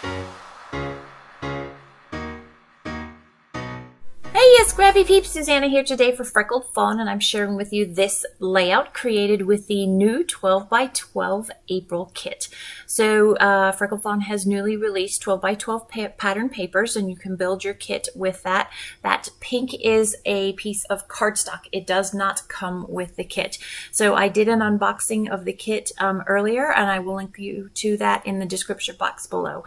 Hey, Scrappy Peeps, Suzanna here today for Freckled Fawn, and I'm sharing with you this layout created with the new 12 by 12 April kit. So Freckled Fawn has newly released 12 by 12 pattern papers, and you can build your kit with that. That pink is a piece of cardstock. It does not come with the kit. So I did an unboxing of the kit earlier, and I will link you to that in the description box below.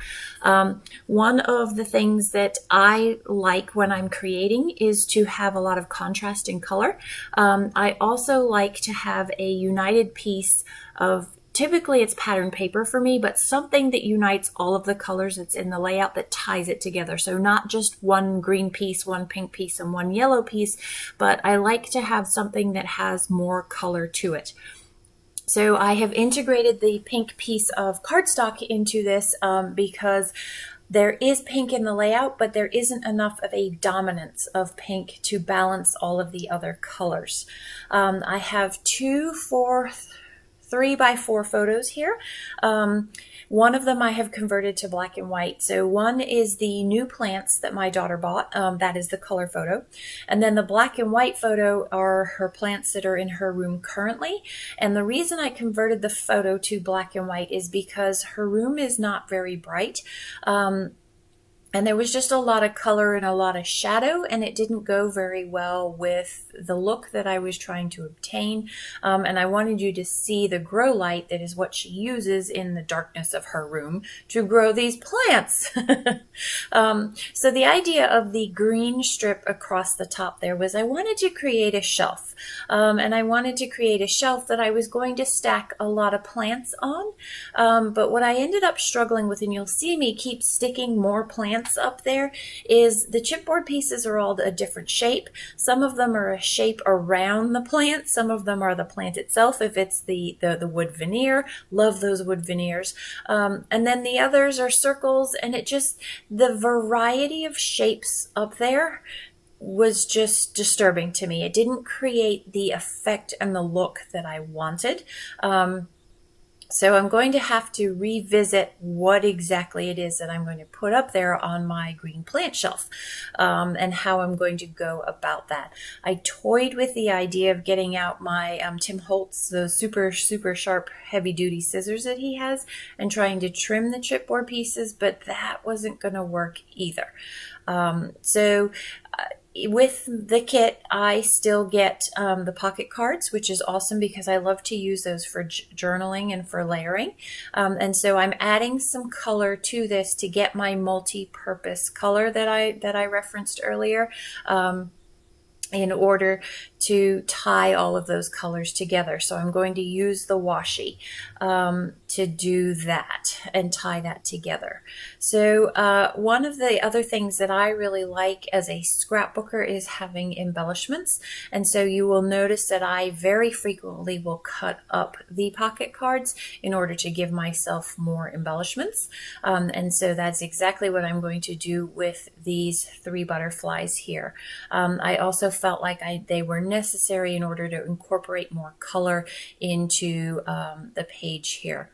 One of the things that I like when I'm creating is to have a lot of contrast in color. I also like to have a united piece of, typically it's pattern paper for me, but something that unites all of the colors that's in the layout that ties it together. So not just one green piece, one pink piece, and one yellow piece, but I like to have something that has more color to it. So I have integrated the pink piece of cardstock into this because there is pink in the layout, but there isn't enough of a dominance of pink to balance all of the other colors. I have 3 by 4 photos here. One of them I have converted to black and white. So one is the new plants that my daughter bought. That is the color photo. And then the black and white photo are her plants that are in her room currently. And the reason I converted the photo to black and white is because her room is not very bright. And there was just a lot of color and a lot of shadow, and it didn't go very well with the look that I was trying to obtain. And I wanted you to see the grow light that is what she uses in the darkness of her room to grow these plants. So the idea of the green strip across the top there was I wanted to create a shelf. And I wanted to create a shelf that I was going to stack a lot of plants on. But what I ended up struggling with, and you'll see me keep sticking more plants up there, is the chipboard pieces are all a different shape. Some of them are a shape around the plant. Some of them are the plant itself, if it's the wood veneer. Love those wood veneers. And then the others are circles, and it just, the variety of shapes up there was just disturbing to me. It didn't create the effect and the look that I wanted. So I'm going to have to revisit what exactly it is that I'm going to put up there on my green plant shelf, and how I'm going to go about that. I toyed with the idea of getting out my Tim Holtz, those super sharp heavy duty scissors that he has, and trying to trim the chipboard pieces, but that wasn't going to work either. With the kit, I still get the pocket cards, which is awesome because I love to use those for journaling and for layering. And so I'm adding some color to this to get my multi-purpose color that I referenced earlier, in order to tie all of those colors together. So I'm going to use the washi to do that and tie that together. So one of the other things that I really like as a scrapbooker is having embellishments. And so you will notice that I very frequently will cut up the pocket cards in order to give myself more embellishments. And so that's exactly what I'm going to do with these 3 butterflies here. I also felt like they were necessary in order to incorporate more color into the page here.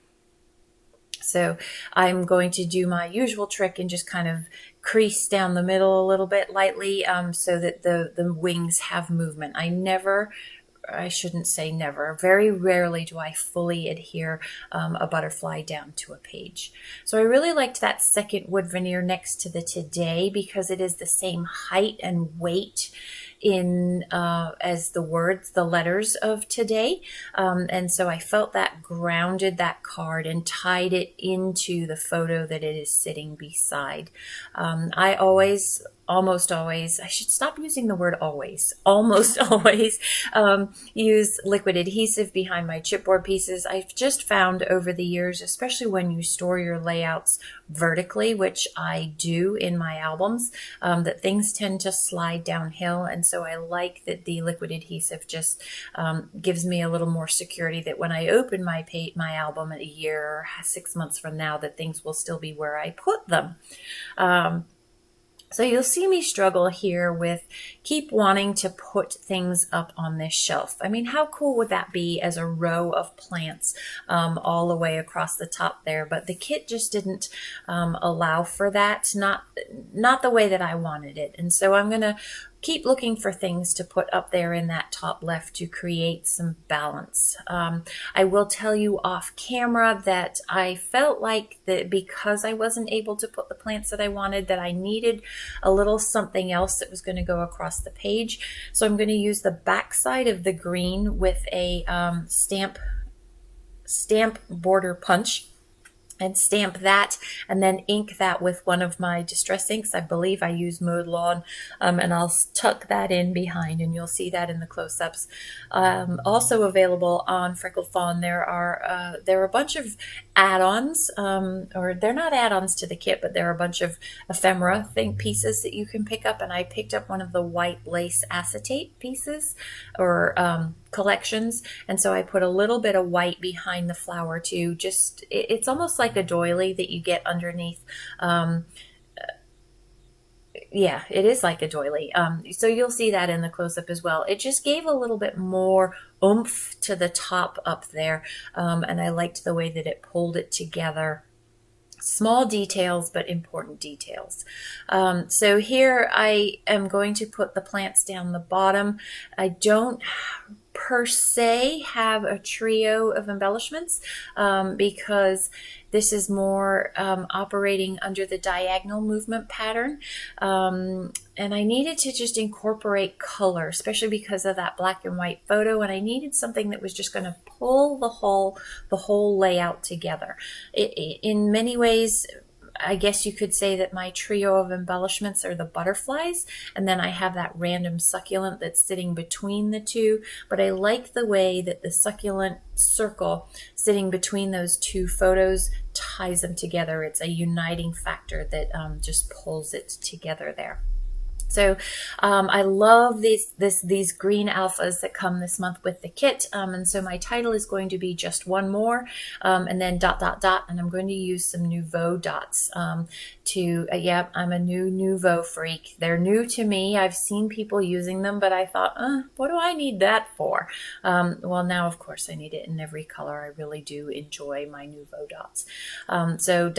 So I'm going to do my usual trick and just kind of crease down the middle a little bit lightly, so that the wings have movement. I shouldn't say never. Very rarely do I fully adhere a butterfly down to a page. So I really liked that second wood veneer next to the Today because it is the same height and weight in as the letters of Today. And so I felt that grounded that card and tied it into the photo that it is sitting beside. I almost always, I should stop using the word always, almost always use liquid adhesive behind my chipboard pieces. I've just found over the years, especially when you store your layouts vertically, which I do in my albums, that things tend to slide downhill. And so I like that the liquid adhesive just gives me a little more security that when I open my album in a year or 6 months from now, that things will still be where I put them. So you'll see me struggle here with keep wanting to put things up on this shelf. I mean, how cool would that be as a row of plants all the way across the top there? But the kit just didn't allow for that, not the way that I wanted it. And so I'm going to keep looking for things to put up there in that top left to create some balance. I will tell you off camera that I felt like that because I wasn't able to put the plants that I wanted, that I needed a little something else that was going to go across the page. So I'm going to use the back side of the green with a stamp border punch, and stamp that and then ink that with one of my distress inks. I believe I use Mowed Lawn, and I'll tuck that in behind, and you'll see that in the close-ups. Also available on Freckled Fawn, there are a bunch of add-ons, or they're not add-ons to the kit, but there are a bunch of ephemera pieces that you can pick up, and I picked up one of the white lace acetate pieces, or collections, and so I put a little bit of white behind the flower too. Just it's almost like a doily that you get underneath. Yeah, it is like a doily. So you'll see that in the close-up as well. It just gave a little bit more oomph to the top up there, and I liked the way that it pulled it together. Small details, but important details. So here I am going to put the plants down the bottom. I don't per se have a trio of embellishments because this is more operating under the diagonal movement pattern. And I needed to just incorporate color, especially because of that black and white photo. And I needed something that was just going to pull the whole layout together. In many ways, I guess you could say that my trio of embellishments are the butterflies, and then I have that random succulent that's sitting between the two. But I like the way that the succulent circle sitting between those two photos ties them together. It's a uniting factor that just pulls it together there. So I love these green alphas that come this month with the kit, and so my title is going to be Just One More, and then ... and I'm going to use some Nouveau dots yeah, I'm a Nouveau freak. They're new to me. I've seen people using them, but I thought, what do I need that for? Well, now of course I need it in every color. I really do enjoy my Nouveau dots. So ...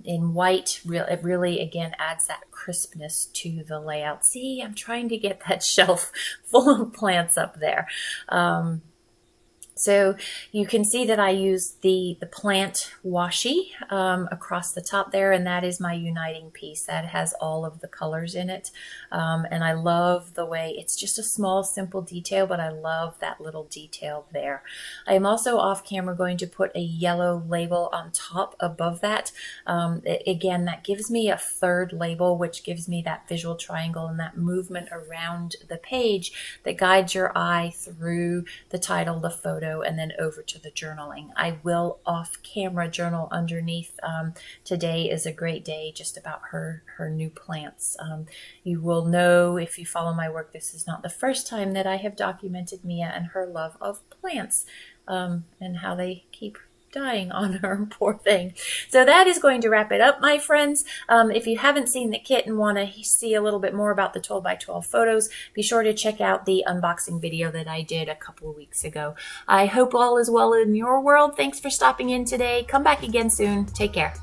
in white, it really again adds that crispness to the layout. See, I'm trying to get that shelf full of plants up there. So you can see that I used the plant washi across the top there, and that is my uniting piece. That has all of the colors in it. And I love the way, it's just a small, simple detail, but I love that little detail there. I am also off camera going to put a yellow label on top above that. Again, that gives me a third label, which gives me that visual triangle and that movement around the page that guides your eye through the title, the photo, and then over to the journaling. I will off camera journal underneath. Today is a great day just about her new plants. You will know if you follow my work, this is not the first time that I have documented Mia and her love of plants and how they keep dying on her, poor thing. So that is going to wrap it up, my friends. If you haven't seen the kit and want to see a little bit more about the 12 by 12 photos, be sure to check out the unboxing video that I did a couple of weeks ago. I hope all is well in your world. Thanks for stopping in today. Come back again soon. Take care.